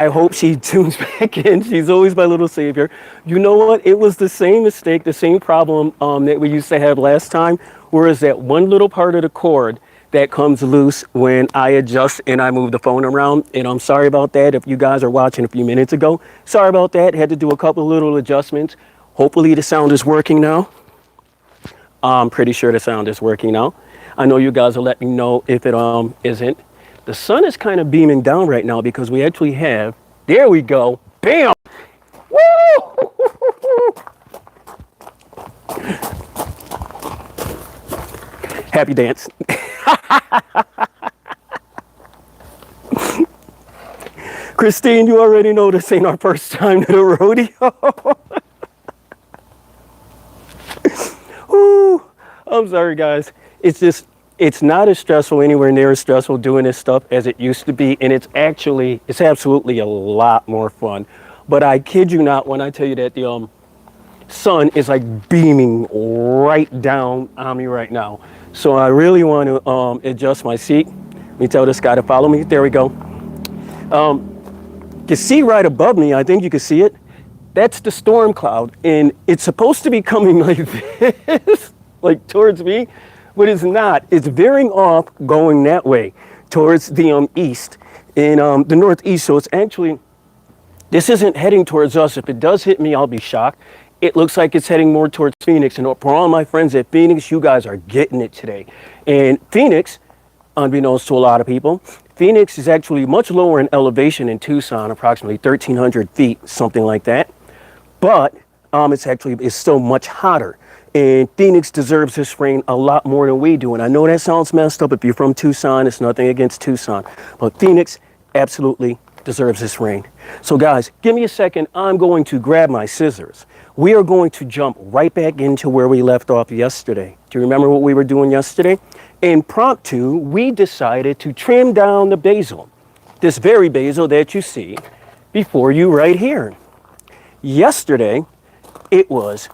I hope she tunes back in. She's always my little savior. You know what? It was the same mistake, the same problem that we used to have last time, whereas that one little part of the cord that comes loose when I adjust and I move the phone around. And I'm sorry about that if you guys are watching a few minutes ago. Sorry about that. Had to do a couple of little adjustments. Hopefully the sound is working now. I'm pretty sure the sound is working now. I know you guys will let me know if it isn't. The sun is kind of beaming down right now because we actually have, there we go, bam! Woo! Happy dance. Christine, you already know this ain't our first time to the rodeo. Ooh, I'm sorry, guys. It's not as stressful, anywhere near as stressful doing this stuff as it used to be. And it's absolutely a lot more fun. But I kid you not when I tell you that the sun is like beaming right down on me right now. So I really want to adjust my seat. Let me tell this guy to follow me. There we go. You see right above me, I think you can see it. That's the storm cloud. And it's supposed to be coming like this, like towards me, but it's not. It's veering off going that way towards the east in the northeast. So it's actually, this isn't heading towards us. If it does hit me, I'll be shocked. It looks like it's heading more towards Phoenix. And for all my friends at Phoenix, you guys are getting it today. And Phoenix, unbeknownst to a lot of people, Phoenix is actually much lower in elevation in Tucson, approximately 1,300 feet, something like that. But it's still much hotter. And Phoenix deserves this rain a lot more than we do. And I know that sounds messed up. If you're from Tucson, it's nothing against Tucson. But Phoenix absolutely deserves this rain. So guys, give me a second. I'm going to grab my scissors. We are going to jump right back into where we left off yesterday. Do you remember what we were doing yesterday? Impromptu, we decided to trim down the basil. This very basil that you see before you right here. Yesterday, it was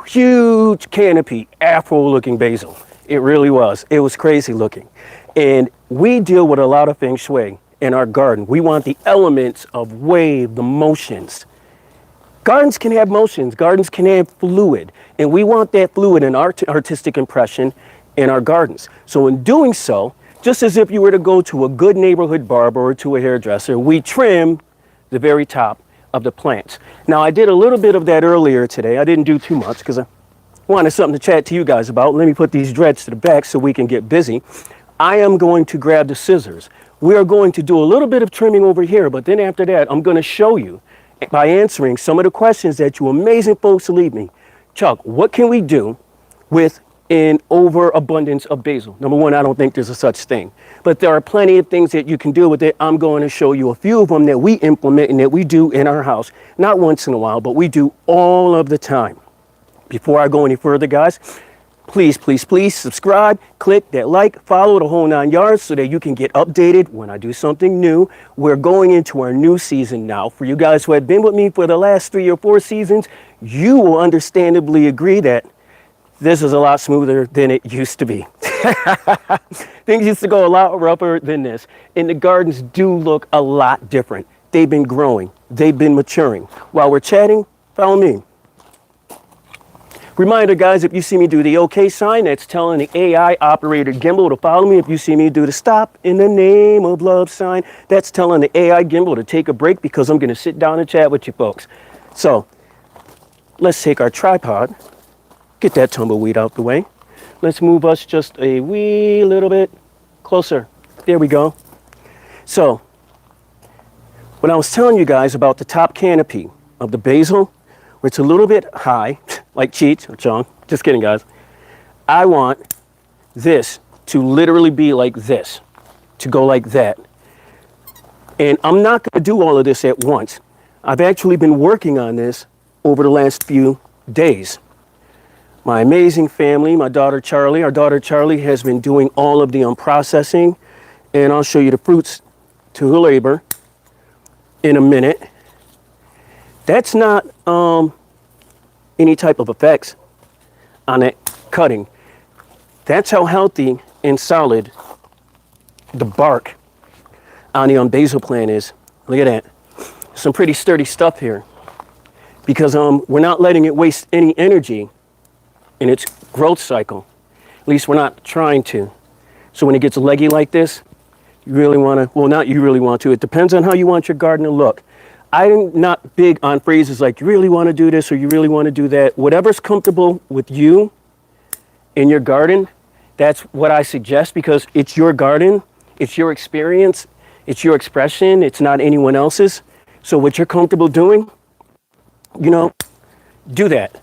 huge canopy, afro-looking basil. It really was. It was crazy looking. And we deal with a lot of feng shui in our garden. We want the elements of wave, the motions. Gardens can have motions. Gardens can have fluid. And we want that fluid and artistic impression in our gardens. So in doing so, just as if you were to go to a good neighborhood barber or to a hairdresser, we trim the very top of the plants. Now, I did a little bit of that earlier today. I didn't do too much because I wanted something to chat to you guys about. Let me put these dreads to the back so we can get busy. I am going to grab the scissors. We are going to do a little bit of trimming over here, but then after that, I'm going to show you by answering some of the questions that you amazing folks leave me. Chuck, what can we do with an overabundance of basil? Number one, I don't think there's a such thing, but there are plenty of things that you can do with it. I'm going to show you a few of them that we implement and that we do in our house, not once in a while, but we do all of the time. Before I go any further, guys, please, please, please subscribe, click that like, follow the whole 9 yards so that you can get updated when I do something new. We're going into our new season now. For you guys who have been with me for the last 3 or 4 seasons, you will understandably agree that this is a lot smoother than it used to be. Things used to go a lot rougher than this. And the gardens do look a lot different. They've been growing. They've been maturing. While we're chatting, follow me. Reminder, guys, if you see me do the OK sign, that's telling the AI operator gimbal to follow me. If you see me do the stop in the name of love sign, that's telling the AI gimbal to take a break because I'm going to sit down and chat with you folks. So let's take our tripod. Get that tumbleweed out the way. Let's move us just a wee little bit closer. There we go. So, when I was telling you guys about the top canopy of the basil, where it's a little bit high, like Cheech or Chong, just kidding, guys. I want this to literally be like this, to go like that. And I'm not going to do all of this at once. I've actually been working on this over the last few days. My amazing family, my daughter Charlie, our daughter Charlie has been doing all of the processing, and I'll show you the fruits to her labor in a minute. That's not any type of effects on that cutting. That's how healthy and solid the bark on the basil plant is. Look at that. some pretty sturdy stuff here because we're not letting it waste any energy in its growth cycle. At least we're not trying to. So when it gets leggy like this, you really want to, well, not you really want to, it depends on how you want your garden to look. I'm not big on phrases like you really want to do this or you really want to do that. Whatever's comfortable with you in your garden, that's what I suggest because it's your garden, it's your experience, it's your expression, it's not anyone else's. So what you're comfortable doing, you know, do that.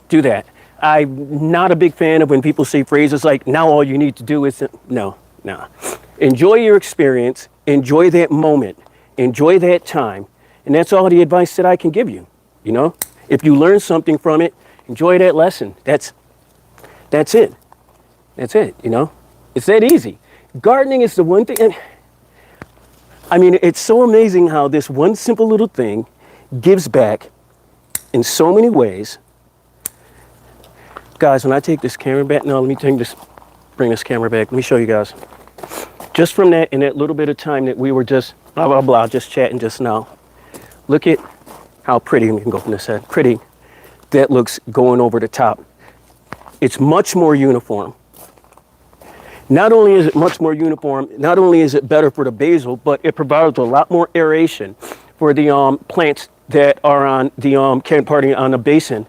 Do that. I'm not a big fan of when people say phrases like, now all you need to do is, no. Enjoy your experience, enjoy that moment, enjoy that time. And that's all the advice that I can give you, you know? If you learn something from it, enjoy that lesson. That's it. That's it, you know? It's that easy. Gardening is the one thing, and I mean, it's so amazing how this one simple little thing gives back in so many ways. Guys, when I take this camera back, no, let me bring this camera back. Let me show you guys. Just from that, in that little bit of time that we were just, blah, blah, blah, just chatting just now. Look at how pretty, we can go from this side, pretty that looks going over the top. It's much more uniform. Not only is it much more uniform, not only is it better for the basil, but it provides a lot more aeration for the plants that are on the on the basin,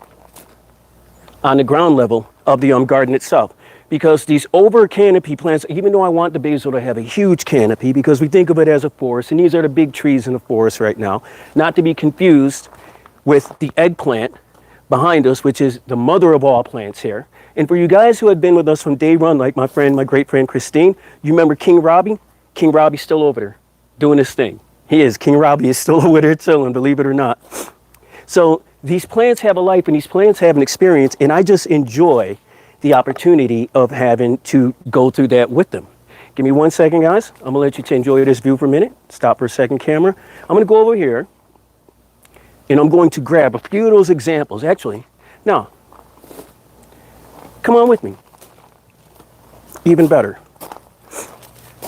on the ground level of the garden itself. Because these over canopy plants, even though I want the basil to have a huge canopy, because we think of it as a forest, and these are the big trees in the forest right now, not to be confused with the eggplant behind us, which is the mother of all plants here. And for you guys who had been with us from day one, like my great friend Christine, you remember King Robbie? King Robbie's still over there doing his thing. He is. King Robbie is still over there chilling, believe it or not. So these plants have a life and these plants have an experience, and I just enjoy the opportunity of having to go through that with them. Give me 1 second, guys. I'm gonna let you enjoy this view for a minute. Stop for a second, camera. I'm gonna go over here and I'm going to grab a few of those examples. Actually, now, come on with me. Even better.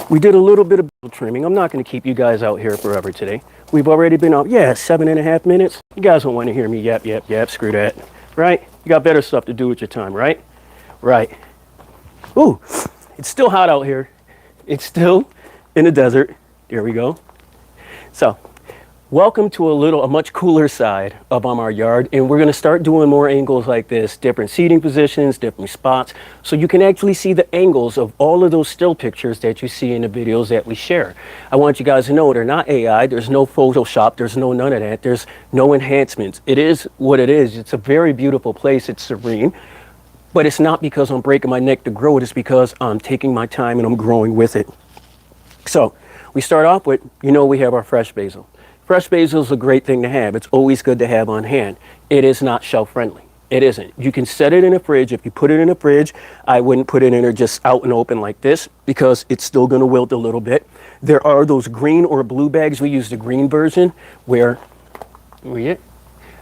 We did a little bit of trimming. I'm not gonna keep you guys out here forever today. We've already been out, 7.5 minutes. You guys don't wanna hear me yap, screw that, right? You got better stuff to do with your time, right? Right. Ooh, it's still hot out here. It's still in the desert. There we go. So, welcome to a much cooler side of our yard, and we're gonna start doing more angles like this, different seating positions, different spots, so you can actually see the angles of all of those still pictures that you see in the videos that we share. I want you guys to know they're not AI, there's no Photoshop, there's none of that, there's no enhancements. It is what it is. It's a very beautiful place, it's serene. But it's not because I'm breaking my neck to grow it, it's because I'm taking my time and I'm growing with it. So we start off with, we have our fresh basil. Fresh basil is a great thing to have. It's always good to have on hand. It is not shelf friendly. It isn't. You can set it in a fridge. If you put it in a fridge, I wouldn't put it in there just out and open like this because it's still going to wilt a little bit. There are those green or blue bags. We use the green version where,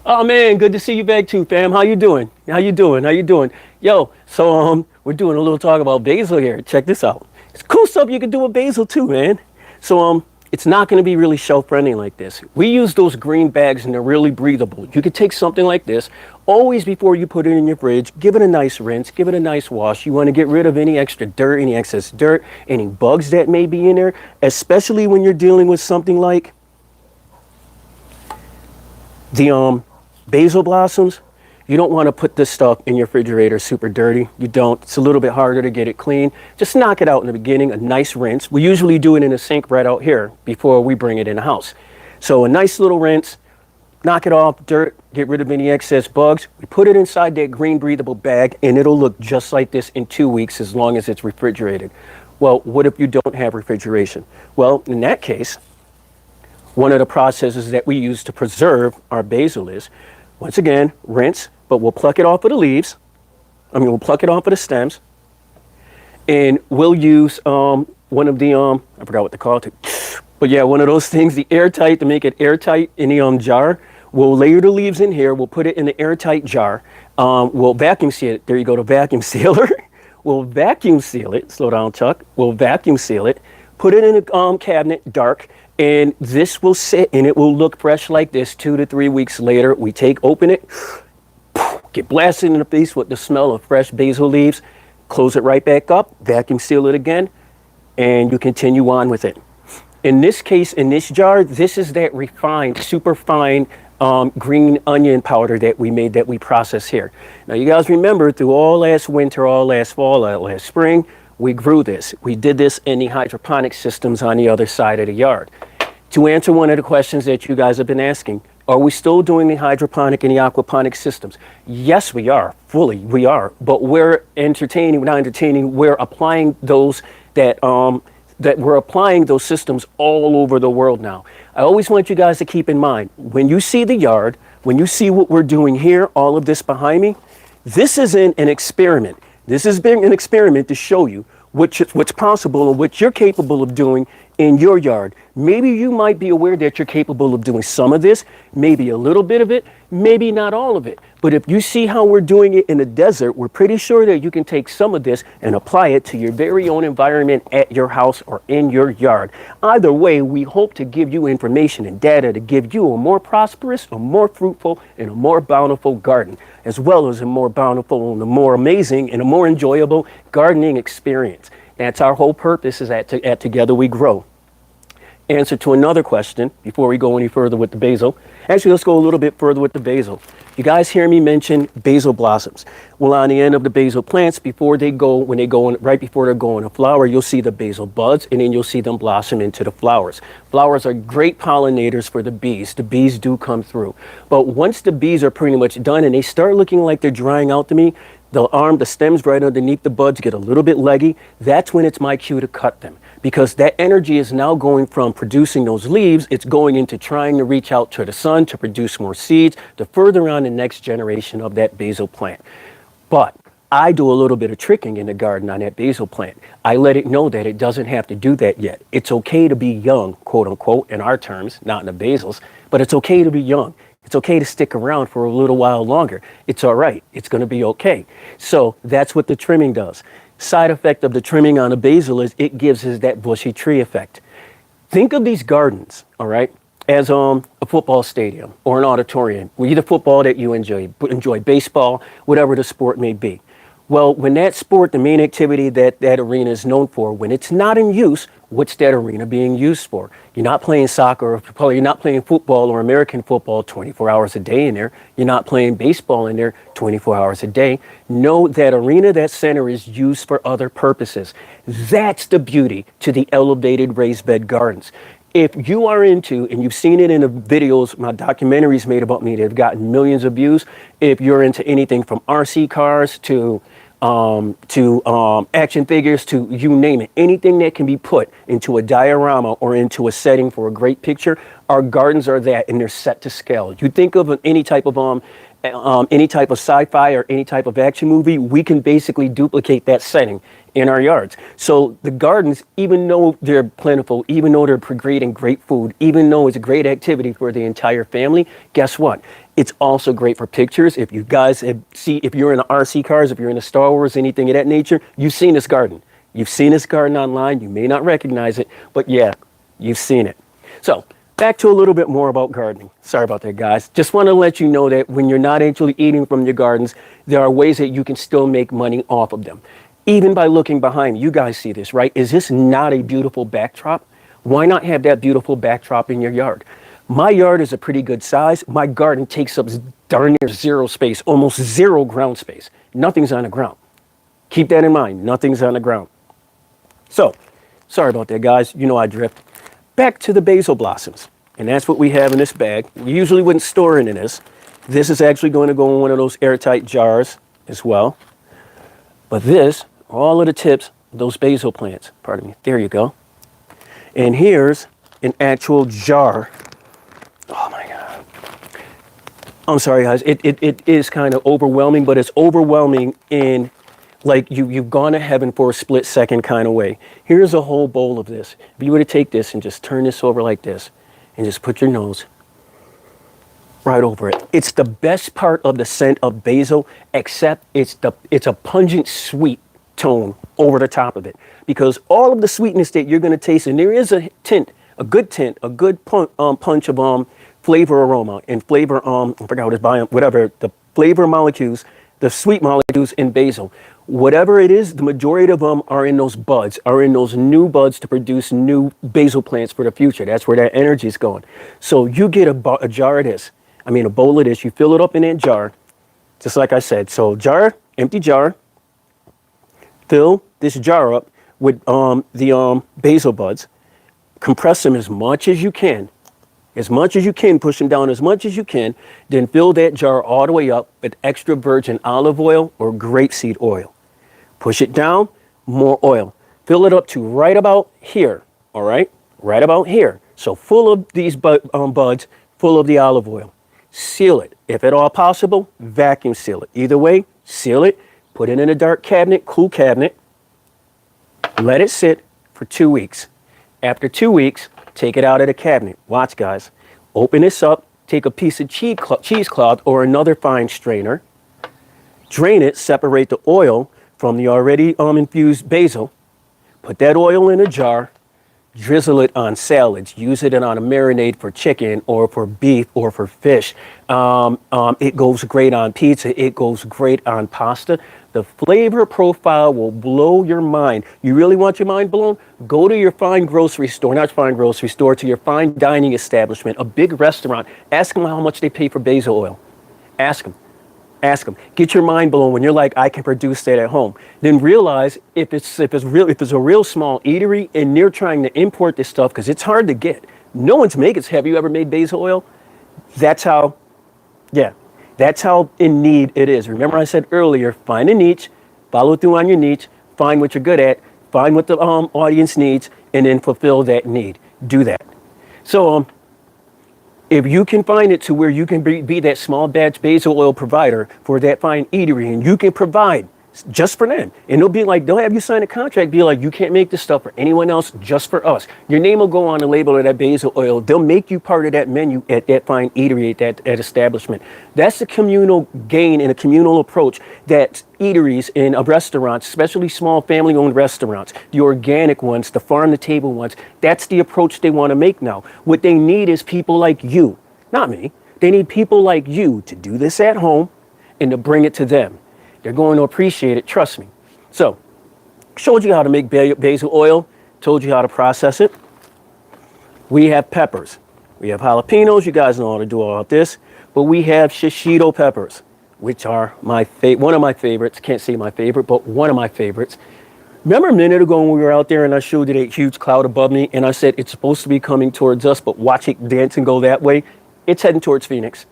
oh man, good to see you back too, fam. How you doing? How you doing? Yo, so we're doing a little talk about basil here. Check this out. It's cool stuff you can do with basil too, man. So it's not going to be really shelf friendly like this. We use those green bags and they're really breathable. You could take something like this, always before you put it in your fridge, give it a nice rinse, give it a nice wash. You want to get rid of any extra dirt, any excess dirt, any bugs that may be in there, especially when you're dealing with something like the basil blossoms. You don't want to put this stuff in your refrigerator super dirty. You don't. It's a little bit harder to get it clean. Just knock it out in the beginning, a nice rinse. We usually do it in a sink right out here before we bring it in the house. So a nice little rinse, knock it off, dirt, get rid of any excess bugs. We put it inside that green breathable bag and it'll look just like this in 2 weeks as long as it's refrigerated. Well, what if you don't have refrigeration? Well, in that case, one of the processes that we use to preserve our basil is, once again, rinse, but we'll pluck it off of the leaves. We'll pluck it off of the stems. And we'll use one of the, I forgot what they call it, but yeah, one of those things, the airtight, to make it airtight in the jar. We'll layer the leaves in here. We'll put it in the airtight jar. We'll vacuum seal it. There you go, the vacuum sealer. We'll vacuum seal it. Slow down, Chuck. We'll vacuum seal it. Put it in a cabinet, dark, And this will sit and it will look fresh like this 2 to 3 weeks later. We open it, get blasted in the face with the smell of fresh basil leaves, close it right back up, vacuum seal it again, and you continue on with it. In this case, in this jar, this is that refined, super fine green onion powder that we made, that we process here. Now, you guys remember through all last winter, all last fall, all last spring, we grew this. We did this in the hydroponic systems on the other side of the yard. To answer one of the questions that you guys have been asking, are we still doing the hydroponic and the aquaponic systems? Yes, we are, fully, we are. But we're we're applying those that we're applying those systems all over the world now. I always want you guys to keep in mind, when you see the yard, when you see what we're doing here, all of this behind me, this isn't an experiment. This has been an experiment to show you what's possible and what you're capable of doing in your yard. Maybe you might be aware that you're capable of doing some of this, maybe a little bit of it, maybe not all of it. But if you see how we're doing it in the desert, we're pretty sure that you can take some of this and apply it to your very own environment at your house or in your yard. Either way, we hope to give you information and data to give you a more prosperous, a more fruitful, and a more bountiful garden, as well as a more bountiful and a more amazing and a more enjoyable gardening experience. That's our whole purpose, is at Together We Grow. Answer to another question before we go any further with the basil. Actually, let's go a little bit further with the basil. You guys hear me mention basil blossoms. Well, on the end of the basil plants, right before they're going to flower, you'll see the basil buds, and then you'll see them blossom into the flowers. Flowers are great pollinators for the bees. The bees do come through. But once the bees are pretty much done and they start looking like they're drying out to me, the stems right underneath the buds get a little bit leggy. That's when it's my cue to cut them, because that energy is now going from producing those leaves, it's going into trying to reach out to the sun to produce more seeds to further on the next generation of that basil plant. But I do a little bit of tricking in the garden on that basil plant. I let it know that it doesn't have to do that yet. It's okay to be young, quote unquote, in our terms, not in the basils, but it's okay to be young. It's okay to stick around for a little while longer. It's all right. It's going to be okay. So that's what the trimming does. Side effect of the trimming on a basil is it gives us that bushy tree effect. Think of these gardens, all right, as a football stadium or an auditorium. Either football that you enjoy baseball, whatever the sport may be. Well, when that sport, the main activity that arena is known for, when it's not in use, what's that arena being used for? You're not playing soccer, or you're not playing football or American football 24 hours a day in there. You're not playing baseball in there 24 hours a day. No, that arena, that center is used for other purposes. That's the beauty to the elevated raised bed gardens. If you are into, and you've seen it in the videos, my documentaries made about me that have gotten millions of views, if you're into anything from RC cars to action figures, to you name it, anything that can be put into a diorama or into a setting for a great picture, our gardens are that, and they're set to scale. You think of any type of sci-fi or any type of action movie, we can basically duplicate that setting in our yards. So the gardens, even though they're plentiful, even though they're creating great food, even though it's a great activity for the entire family, guess what? It's also great for pictures. If you guys if you're into RC cars, if you're into Star Wars, anything of that nature, you've seen this garden. You've seen this garden online. You may not recognize it, but yeah, you've seen it. So back to a little bit more about gardening. Sorry about that, guys. Just want to let you know that when you're not actually eating from your gardens, there are ways that you can still make money off of them. Even by looking behind, you guys see this, right? Is this not a beautiful backdrop? Why not have that beautiful backdrop in your yard? My yard is a pretty good size. My garden takes up darn near zero space, almost zero ground space. Nothing's on the ground. Keep that in mind. Nothing's on the ground. So, sorry about that, guys. You know I drift. Back to the basil blossoms. And that's what we have in this bag. We usually wouldn't store it in this. This is actually going to go in one of those airtight jars as well. But this, all of the tips, those basil plants, pardon me, there you go. And here's an actual jar. Oh my God. I'm sorry, guys. It is kind of overwhelming, but it's overwhelming in like you've gone to heaven for a split second kind of way. Here's a whole bowl of this. If you were to take this and just turn this over like this and just put your nose right over it. It's the best part of the scent of basil, except it's a pungent sweet tone over the top of it. Because all of the sweetness that you're going to taste, and there is a tint a good tint, a good punch of flavor aroma and flavor, I forgot what it's by, whatever, the flavor molecules, the sweet molecules in basil. Whatever it is, the majority of them are in those buds, are in those new buds to produce new basil plants for the future. That's where that energy is going. So you get a jar of this, a bowl of this, you fill it up in that jar, just like I said. So jar, empty jar, fill this jar up with the basil buds, compress them as much as you can. As much as you can, push them down as much as you can, then fill that jar all the way up with extra virgin olive oil or grapeseed oil. Push it down, more oil. Fill it up to right about here, all right? Right about here. So full of these buds, full of the olive oil. Seal it. If at all possible, vacuum seal it. Either way, seal it, put it in a dark cabinet, cool cabinet, let it sit for 2 weeks. After 2 weeks, take it out of the cabinet. Watch, guys. Open this up, take a piece of cheesecloth or another fine strainer, drain it, separate the oil from the already infused basil, put that oil in a jar, drizzle it on salads, use it on a marinade for chicken or for beef or for fish. It goes great on pizza. It goes great on pasta. The flavor profile will blow your mind. You really want your mind blown? Go to your fine grocery store, not fine grocery store, to your fine dining establishment, a big restaurant. Ask them how much they pay for basil oil. Ask them. Ask them. Get your mind blown when you're like, I can produce that at home. Then realize if it's a real small eatery and they're trying to import this stuff because it's hard to get. No one's making it. Have you ever made basil oil? That's how in need it is. Remember I said earlier, find a niche, follow through on your niche, find what you're good at, find what the audience needs, and then fulfill that need. Do that. So if you can find it to where you can be that small batch basil oil provider for that fine eatery, and you can provide just for them, and they'll have you sign a contract, be like, you can't make this stuff for anyone else, just for us. Your name will go on the label of that basil oil. They'll make you part of that menu at that fine eatery, at that establishment. That's the communal gain and a communal approach that eateries and restaurants, especially small family-owned restaurants, the organic ones, the farm-to-table ones, that's the approach they want to make now. What they need is people like you, not me. They need people like you to do this at home and to bring it to them. They're going to appreciate it, trust me. So, showed you how to make basil oil, told you how to process it. We have peppers. We have jalapenos, you guys know how to do all of this, but we have shishito peppers, which are one of my favorites. Can't say my favorite, but one of my favorites. Remember a minute ago when we were out there and I showed you that huge cloud above me and I said it's supposed to be coming towards us, but watch it dance and go that way? It's heading towards Phoenix.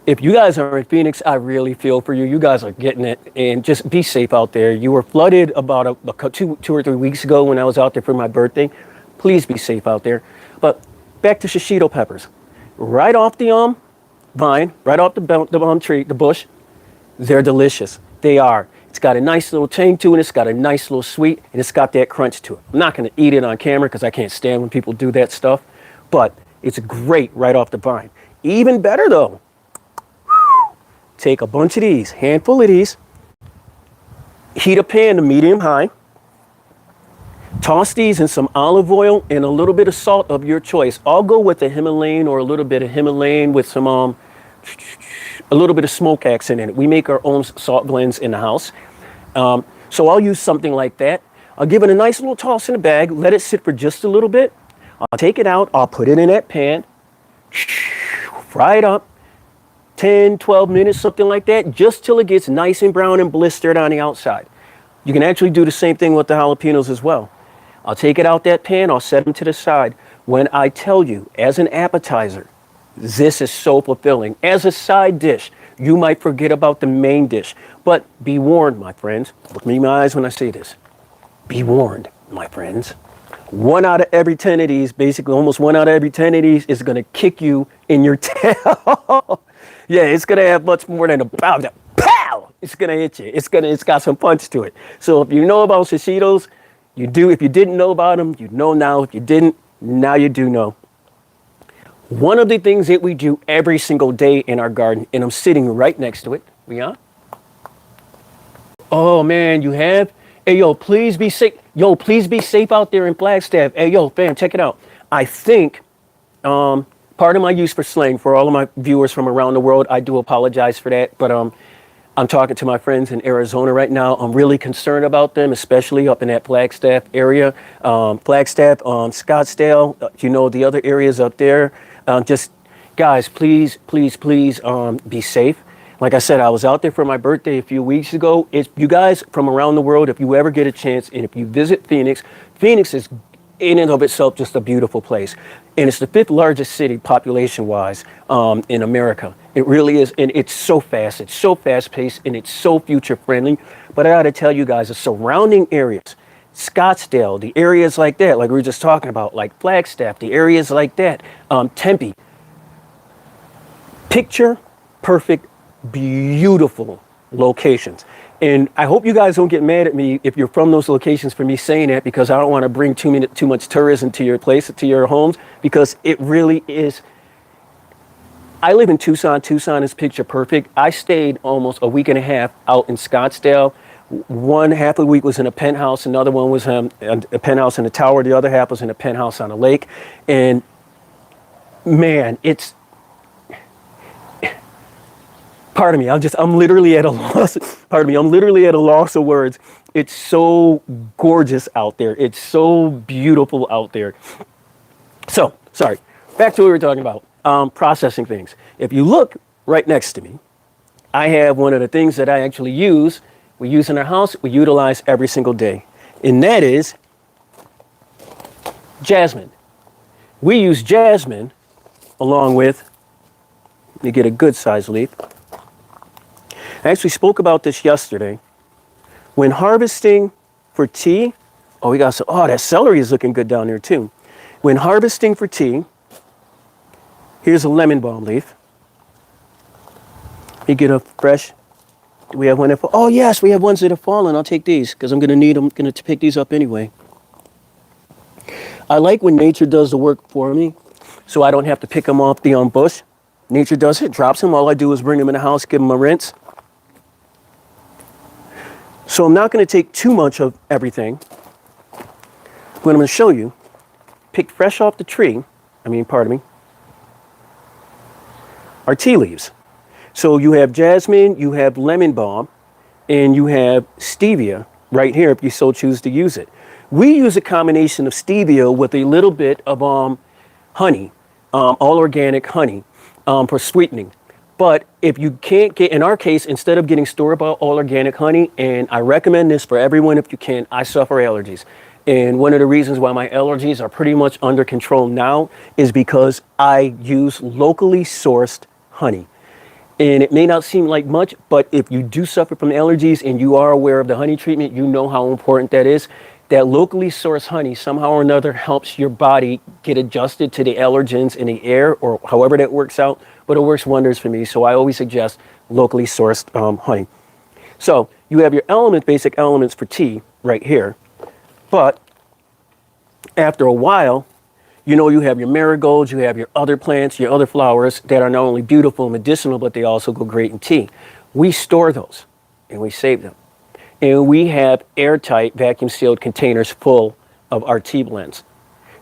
If you guys are in Phoenix, I really feel for you. You guys are getting it, and just be safe out there. You were flooded about two or 3 weeks ago when I was out there for my birthday. Please be safe out there. But back to shishito peppers. Right off the vine, right off the tree, the bush, they're delicious. They are. It's got a nice little tang to it. It's got a nice little sweet, and it's got that crunch to it. I'm not going to eat it on camera because I can't stand when people do that stuff, but it's great right off the vine. Even better, though. Take a bunch of these, handful of these, heat a pan to medium high, toss these in some olive oil and a little bit of salt of your choice. I'll go with a Himalayan or a little bit of Himalayan with some, a little bit of smoke accent in it. We make our own salt blends in the house. So I'll use something like that. I'll give it a nice little toss in a bag, let it sit for just a little bit. I'll take it out, I'll put it in that pan, fry it up. 10, 12 minutes, something like that, just till it gets nice and brown and blistered on the outside. You can actually do the same thing with the jalapenos as well. I'll take it out that pan, I'll set them to the side. When I tell you, as an appetizer, this is so fulfilling. As a side dish, you might forget about the main dish. But be warned, my friends. Look me in my eyes when I say this. Be warned, my friends. 1 out of every 10 of these, basically almost 1 out of every 10 of these is going to kick you in your tail. Yeah, it's going to have much more than a pow. Pow! It's going to hit you. It's got some punch to it. So if you know about shishitos, you do. If you didn't know about them, you know now. If you didn't, now you do know. One of the things that we do every single day in our garden, and I'm sitting right next to it. We on? Oh man, you have? Hey yo, please be safe. Yo, please be safe out there in Flagstaff. Hey yo, fam, check it out. I think part of my use for slang, for all of my viewers from around the world, I do apologize for that. But I'm talking to my friends in Arizona right now. I'm really concerned about them, especially up in that Flagstaff area. Flagstaff, Scottsdale, the other areas up there. Just, guys, please, please, please be safe. Like I said, I was out there for my birthday a few weeks ago. If you guys from around the world, if you ever get a chance, and if you visit Phoenix, Phoenix is in and of itself just a beautiful place. And it's the 5th largest city population-wise in America. It really is, and it's so fast-paced, and it's so future-friendly. But I gotta tell you guys, the surrounding areas, Scottsdale, the areas like that, like we were just talking about, like Flagstaff, the areas like that, Tempe, picture perfect, beautiful locations. And I hope you guys don't get mad at me if you're from those locations for me saying that, because I don't want to bring too much tourism to your place, to your homes, because it really is. I live in Tucson. Tucson is picture perfect. I stayed almost a week and a half out in Scottsdale. One half of the week was in a penthouse. Another one was a penthouse in a tower. The other half was in a penthouse on a lake. And man, pardon me, I'm literally at a loss. Pardon me, I'm literally at a loss of words. It's so gorgeous out there. It's so beautiful out there. So, sorry, back to what we were talking about, processing things. If you look right next to me, I have one of the things that I actually use, we use in our house, we utilize every single day. And that is jasmine. We use jasmine along with, you get a good size leaf. I actually spoke about this yesterday. When harvesting for tea, that celery is looking good down there too. When harvesting for tea, here's a lemon balm leaf. You get a fresh, do we have one that fall? Oh yes, we have ones that have fallen. I'll take these because I'm going to pick these up anyway. I like when nature does the work for me, so I don't have to pick them off the bush. Nature does it, drops them. All I do is bring them in the house, give them a rinse. So I'm not going to take too much of everything. What I'm going to show you, picked fresh off the tree, are tea leaves. So you have jasmine, you have lemon balm, and you have stevia right here if you so choose to use it. We use a combination of stevia with a little bit of honey, all organic honey, for sweetening. But if you can't get, in our case, instead of getting store-bought all organic honey, and I recommend this for everyone if you can, I suffer allergies. And one of the reasons why my allergies are pretty much under control now is because I use locally sourced honey. And it may not seem like much, but if you do suffer from allergies and you are aware of the honey treatment, you know how important that is. That locally sourced honey somehow or another helps your body get adjusted to the allergens in the air, or however that works out. But it works wonders for me, so I always suggest locally sourced honey. So you have your basic elements for tea right here. But after a while, you have your marigolds, you have your other plants, your other flowers that are not only beautiful and medicinal, but they also go great in tea. We store those and we save them. And we have airtight vacuum sealed containers full of our tea blends.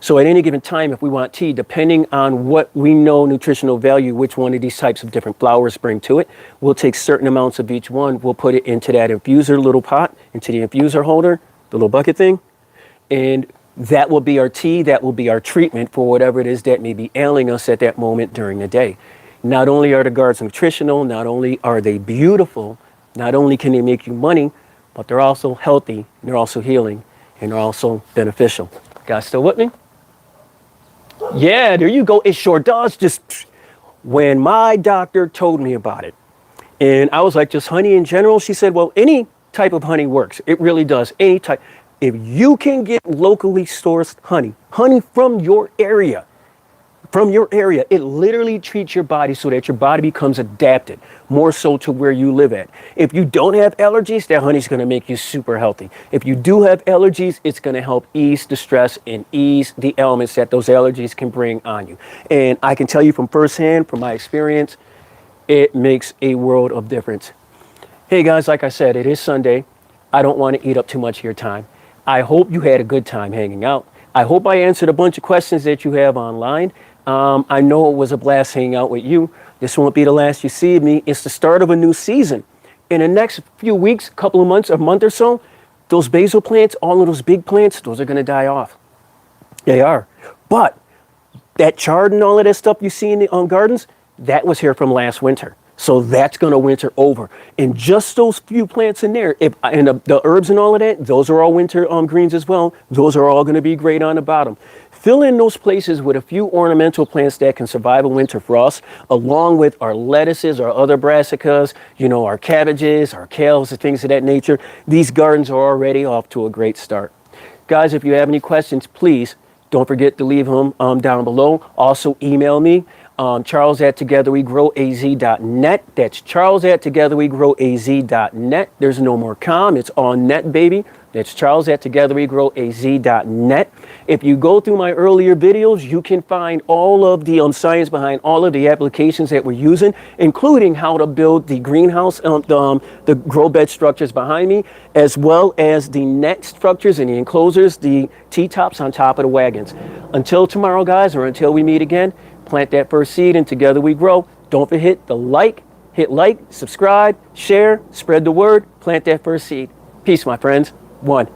So at any given time, if we want tea, depending on what we know nutritional value, which one of these types of different flowers bring to it, we'll take certain amounts of each one. We'll put it into that infuser little pot, into the infuser holder, the little bucket thing. And that will be our tea. That will be our treatment for whatever it is that may be ailing us at that moment during the day. Not only are the guards nutritional, not only are they beautiful, not only can they make you money, but they're also healthy, they're also healing, and they're also beneficial. Guys still with me? Yeah, there you go. It sure does. Just when my doctor told me about it, and I was like, just honey in general? She said, well, any type of honey works. It really does. Any type. If you can get locally sourced honey from your area, it literally treats your body so that your body becomes adapted more so to where you live at. If you don't have allergies, that honey's going to make you super healthy. If you do have allergies, it's going to help ease the stress and ease the ailments that those allergies can bring on you. And I can tell you from firsthand, from my experience, it makes a world of difference. Hey guys, like I said, it is Sunday. I don't want to eat up too much of your time. I hope you had a good time hanging out. I hope I answered a bunch of questions that you have online. I know it was a blast hanging out with you. This won't be the last you see of me. It's the start of a new season. In the next few weeks, couple of months, a month or so, those basil plants, all of those big plants, those are going to die off. They are. But that chard and all of that stuff you see in the gardens, that was here from last winter. So that's going to winter over. And just those few plants in there, and the herbs and all of that, those are all winter greens as well. Those are all going to be great on the bottom. Fill in those places with a few ornamental plants that can survive a winter frost, along with our lettuces, our other brassicas, our cabbages, our kales, and things of that nature. These gardens are already off to a great start. Guys, if you have any questions, please don't forget to leave them down below. Also, email me. Charles@togetherwegrowaz.net. That's Charles@togetherwegrowaz.net. There's no more com. It's on net, baby. That's Charles@togetherwegrowaz.net. If you go through my earlier videos, you can find all of the science behind all of the applications that we're using, including how to build the greenhouse, the grow bed structures behind me, as well as the net structures and the enclosures, the T-tops on top of the wagons. Until tomorrow, guys, or until we meet again, plant that first seed and together we grow. Don't forget hit like, subscribe, share, spread the word, plant that first seed. Peace, my friends. 1.